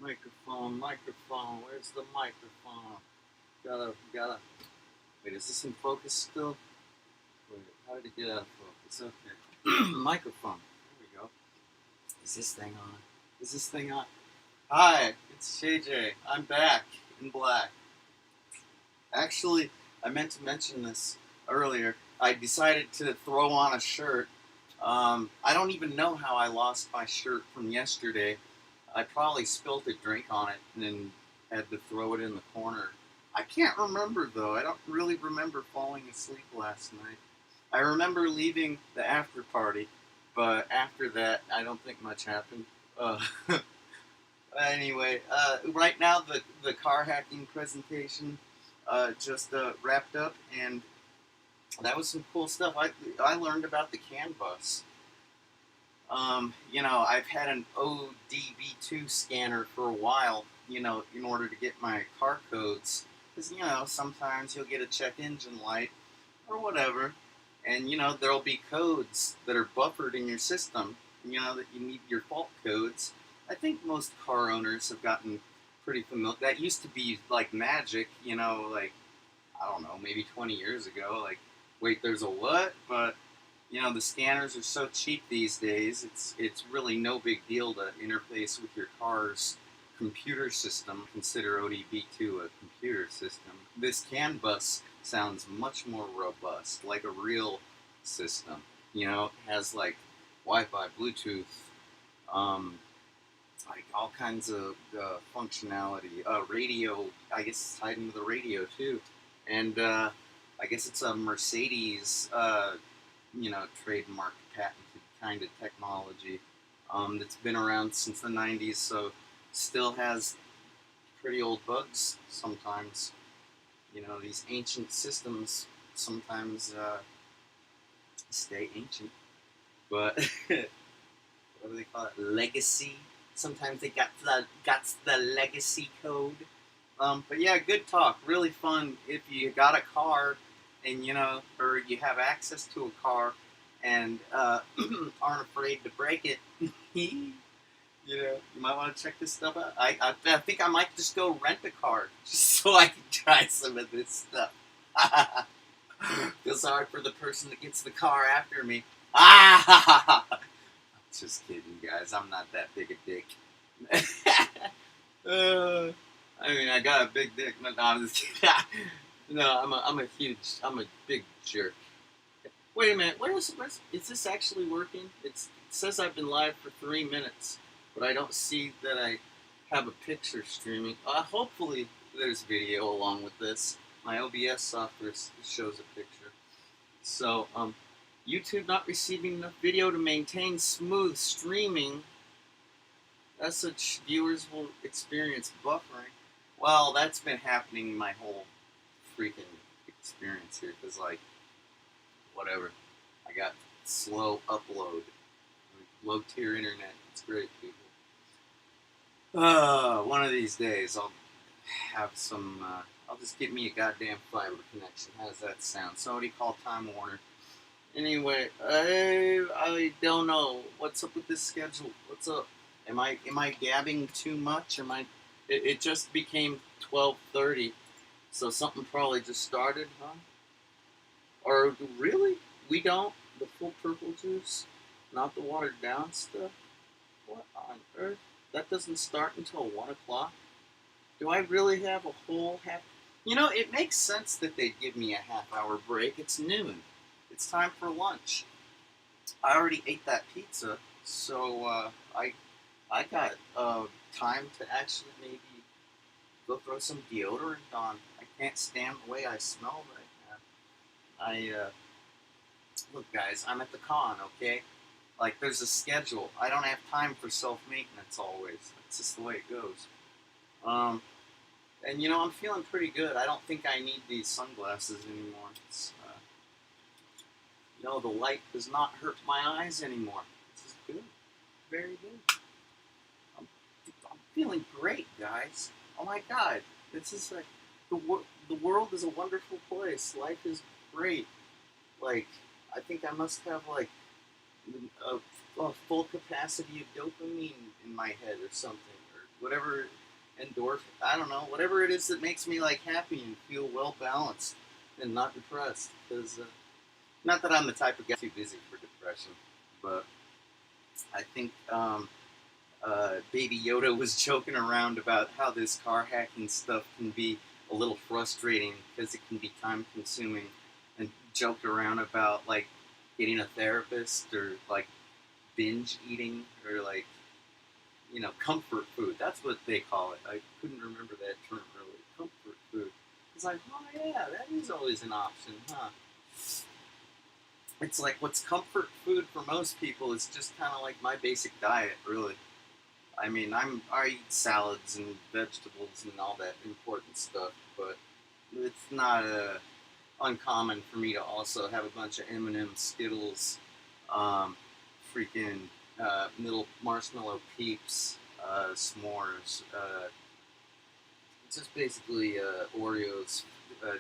Microphone, microphone. Where's the microphone? Gotta. Wait, is this in focus still? Wait, how did it get out of focus? Okay. Microphone. There we go. Is this thing on? Is this thing on? Hi, it's JJ. I'm back in black. Actually, I meant to mention this earlier. I decided to throw on a shirt. I don't even know how I lost my shirt from yesterday. I probably spilled a drink on it and then had to throw it in the corner. I can't remember though. I don't really remember falling asleep last night. I remember leaving the after party, but after that, I don't think much happened. Uh, right now the car hacking presentation just wrapped up, and that was some cool stuff. I learned about the CAN bus. I've had an ODB2 scanner for a while, in order to get my car codes. Because, sometimes you'll get a check engine light or whatever, and, there'll be codes that are buffered in your system, that you need your fault codes. I think most car owners have gotten pretty familiar. That used to be like magic, like, I don't know, maybe 20 years ago. Like, wait, there's a what? But the scanners are so cheap these days. It's really no big deal to interface with your car's computer system. Consider ODB2 a computer system. This CAN bus sounds much more robust, like a real system. It has like Wi-Fi, Bluetooth, like all kinds of functionality. Radio, I guess it's tied into the radio too, and I guess it's a Mercedes, trademark patented kind of technology that's been around since the 90s, so still has pretty old bugs sometimes. These ancient systems sometimes stay ancient, but what do they call it? Legacy. Sometimes they got the legacy code. But yeah, good talk. Really fun if you got a car and or you have access to a car and aren't afraid to break it. You might want to check this stuff out. I think I might just go rent a car just so I can try some of this stuff. Feel sorry for the person that gets the car after me. Just kidding, guys. I'm not that big a dick. I got a big dick. No, I'm just kidding. No, I'm a big jerk. Wait a minute. Is this actually working? It says I've been live for 3 minutes, but I don't see that I have a picture streaming. Hopefully there's video along with this. My OBS software shows a picture. So, YouTube not receiving enough video to maintain smooth streaming. As such, viewers will experience buffering. Well, that's been happening my whole freaking experience here, because, like, whatever. I got slow upload. Low-tier internet. It's great, people. One of these days, I'll have some, I'll just get me a goddamn fiber connection. How does that sound? Somebody call Time Warner. Anyway, I don't know. What's up with this schedule? What's up? Am I gabbing too much? It just became 12:30, so something probably just started, huh? Or really? We don't? The full purple juice? Not the watered down stuff? What on earth? That doesn't start until 1 o'clock? Do I really have a whole half? It makes sense that they'd give me a half-hour break. It's noon. It's time for lunch. I already ate that pizza, so I got time to actually maybe go throw some deodorant on. I can't stand the way I smell right now. Look, guys, I'm at the con, okay? Like, there's a schedule. I don't have time for self-maintenance always. That's just the way it goes. And I'm feeling pretty good. I don't think I need these sunglasses anymore. The light does not hurt my eyes anymore. This is good. Very good. I'm feeling great, guys. Oh my God. This is like, the world is a wonderful place. Life is great. Like, I think I must have, like, a full capacity of dopamine in my head or something. Or whatever endorphin, I don't know, whatever it is that makes me like happy and feel well balanced and not depressed. Because not that I'm the type of guy too busy for depression, but I think Baby Yoda was joking around about how this car hacking stuff can be a little frustrating because it can be time consuming, and joked around about like getting a therapist or like binge eating or like, you know, comfort food. That's what they call it. I couldn't remember that term earlier. Comfort food. It's like, oh yeah, that is always an option, huh? It's like what's comfort food for most people is just kind of like my basic diet, really. I mean, I eat salads and vegetables and all that important stuff, but it's not uncommon for me to also have a bunch of M&M, Skittles, um, freaking little marshmallow peeps, s'mores, just basically Oreos,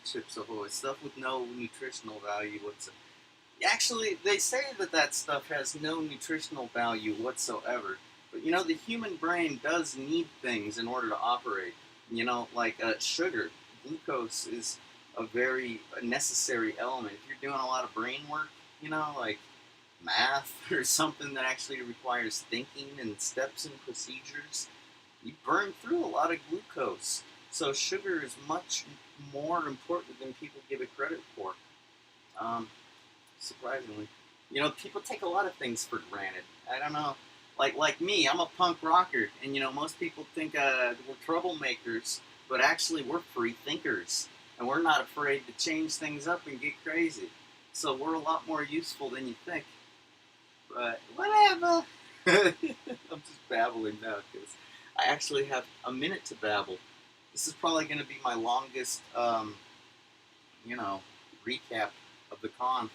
Chips Ahoy, stuff with no nutritional value whatsoever. Actually, they say that that stuff has no nutritional value whatsoever. But you know, the human brain does need things in order to operate. You know, like sugar, glucose is a very necessary element. If you're doing a lot of brain work, you know, like math or something that actually requires thinking and steps and procedures, you burn through a lot of glucose. So sugar is much more important than people give it credit for. Um, Surprisingly, you know, people take a lot of things for granted. I don't know, like me, I'm a punk rocker, and you know, most people think we're troublemakers, but actually we're free thinkers, and we're not afraid to change things up and get crazy. So we're a lot more useful than you think. But whatever. I'm just babbling now because I actually have a minute to babble. This is probably going to be my longest, you know, recap of the con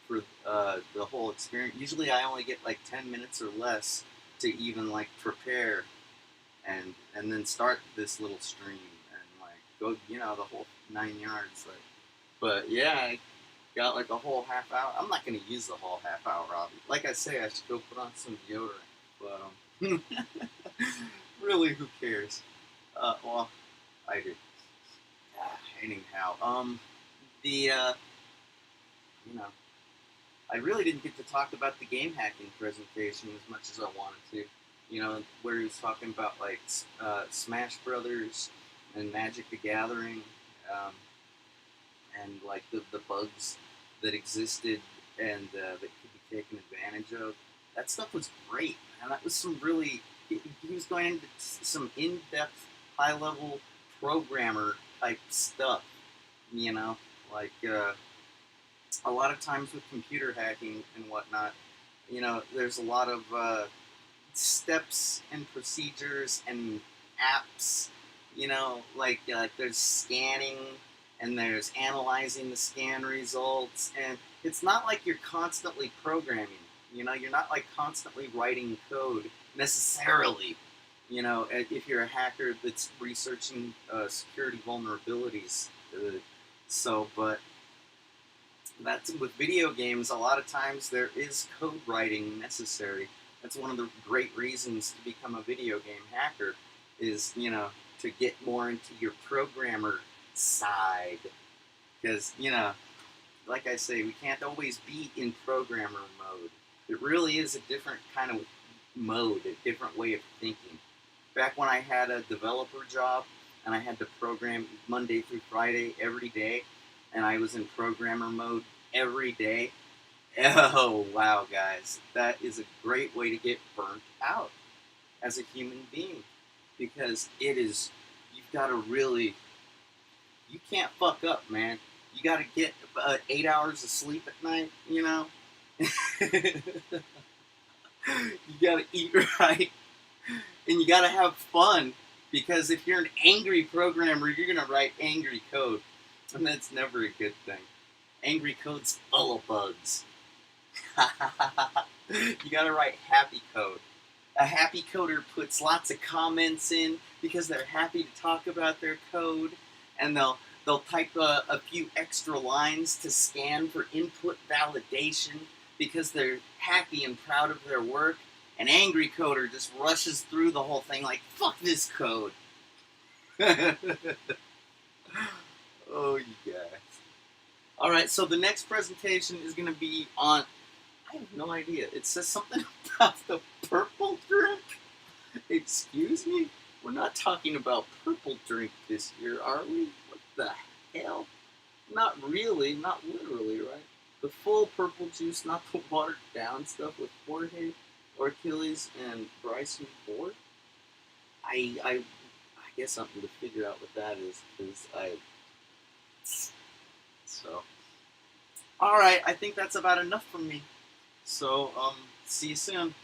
for the whole experience. Usually I only get like 10 minutes or less to even like prepare and then start this little stream and like go, you know, the whole 9 yards. Like, but yeah, I got like a whole half hour. I'm not going to use the whole half hour, obviously. Like I say, I should go put on some deodorant. But really, who cares? Well, I do. Anyhow, the you know, I really didn't get to talk about the game hacking presentation as much as I wanted to. You know, where he was talking about like Smash Brothers and Magic the Gathering, um, and like the bugs that existed and that could be taken advantage of. That stuff was great, and that was some really. He was going into some in-depth, high-level programmer type stuff. You know, like. A lot of times with computer hacking and whatnot, you know, there's a lot of steps and procedures and apps, you know, like there's scanning and there's analyzing the scan results, and it's not like you're constantly programming, you know, you're not like constantly writing code necessarily, you know, if you're a hacker that's researching security vulnerabilities. But that's with video games. A lot of times there is code writing necessary. That's one of the great reasons to become a video game hacker, is, you know, to get more into your programmer side. Because, you know, like I say, we can't always be in programmer mode. It really is a different kind of mode, a different way of thinking. Back when I had a developer job and I had to program Monday through Friday every day, and I was in programmer mode every day. Oh, wow, guys. That is a great way to get burnt out as a human being. Because it is, you've got to really, you can't fuck up, man. You got to get 8 hours of sleep at night, you know? You got to eat right. And you got to have fun. Because if you're an angry programmer, you're going to write angry code. And that's never a good thing. Angry code's full of bugs. You gotta write happy code. A happy coder puts lots of comments in because they're happy to talk about their code, and they'll type a few extra lines to scan for input validation because they're happy and proud of their work, an angry coder just rushes through the whole thing like, fuck this code. Oh, you guys. Alright, so the next presentation is going to be on... I have no idea. It says something about the purple drink. Excuse me? We're not talking about purple drink this year, are we? What the hell? Not really, not literally, right? The full purple juice, not the watered down stuff with Jorge or Achilles and Bryson Ford. I guess something to figure out what that is, because so. Alright, I think that's about enough from me. So, see you soon.